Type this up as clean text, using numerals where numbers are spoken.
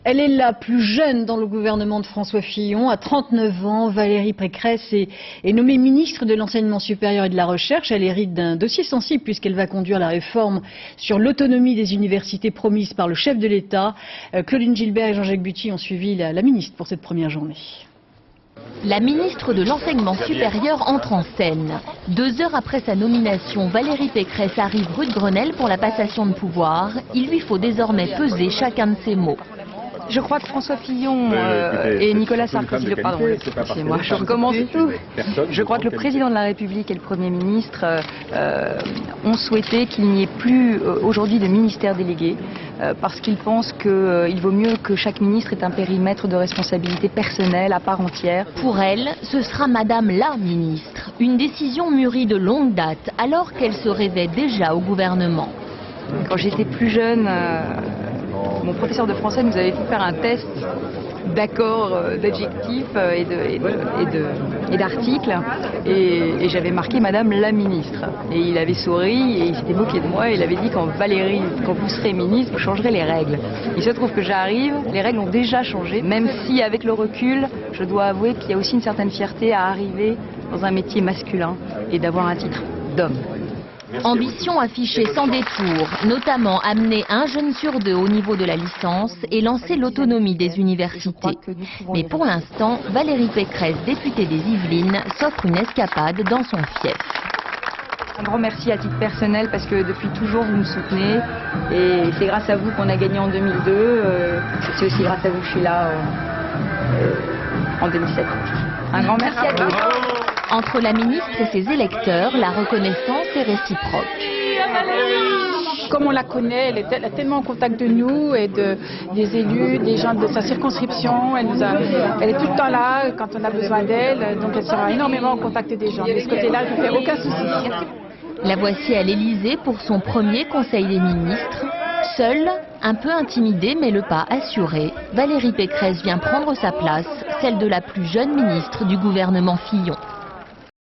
Elle est la plus jeune dans le gouvernement de François Fillon. À 39 ans, Valérie Pécresse est nommée ministre de l'Enseignement supérieur et de la Recherche. Elle hérite d'un dossier sensible puisqu'elle va conduire la réforme sur l'autonomie des universités promise par le chef de l'État. Claudine Gilbert et Jean-Jacques Buty ont suivi la ministre pour cette première journée. La ministre de l'Enseignement supérieur entre en scène. 2 heures après sa nomination, Valérie Pécresse arrive rue de Grenelle pour la passation de pouvoir. Il lui faut désormais peser chacun de ses mots. Je crois que François Fillon et Nicolas Sarkozy, moi je recommence tout. Je crois que le président de la République et le Premier ministre ont souhaité qu'il n'y ait plus aujourd'hui de ministère délégué parce qu'ils pensent qu'il vaut mieux que chaque ministre ait un périmètre de responsabilité personnelle à part entière. Pour elle, ce sera Madame la ministre. Une décision mûrie de longue date alors qu'elle se rêvait déjà au gouvernement. Quand j'étais plus jeune, mon professeur de français nous avait fait faire un test d'accords, d'adjectifs et d'articles. Et j'avais marqué Madame la ministre. Et il avait souri et il s'était moqué de moi. Et il avait dit quand vous serez ministre, vous changerez les règles. Il se trouve que j'arrive, les règles ont déjà changé. Même si avec le recul, je dois avouer qu'il y a aussi une certaine fierté à arriver dans un métier masculin et d'avoir un titre d'homme. Ambition affichée sans détour, notamment amener 1 jeune sur 2 au niveau de la licence et lancer l'autonomie des universités. Mais pour l'instant, Valérie Pécresse, députée des Yvelines, s'offre une escapade dans son fief. Un grand merci à titre personnel parce que depuis toujours vous me soutenez et c'est grâce à vous qu'on a gagné en 2002. C'est aussi grâce à vous que je suis là en 2007. Un grand merci à tous. Entre la ministre et ses électeurs, la reconnaissance est réciproque. Comme on la connaît, elle est tellement en contact de nous et des élus, des gens de sa circonscription. Elle est tout le temps là quand on a besoin d'elle, donc elle sera énormément en contact des gens. De ce côté-là, je ne fais aucun souci. La voici à l'Élysée pour son premier conseil des ministres. Seule, un peu intimidée mais le pas assuré, Valérie Pécresse vient prendre sa place, celle de la plus jeune ministre du gouvernement Fillon.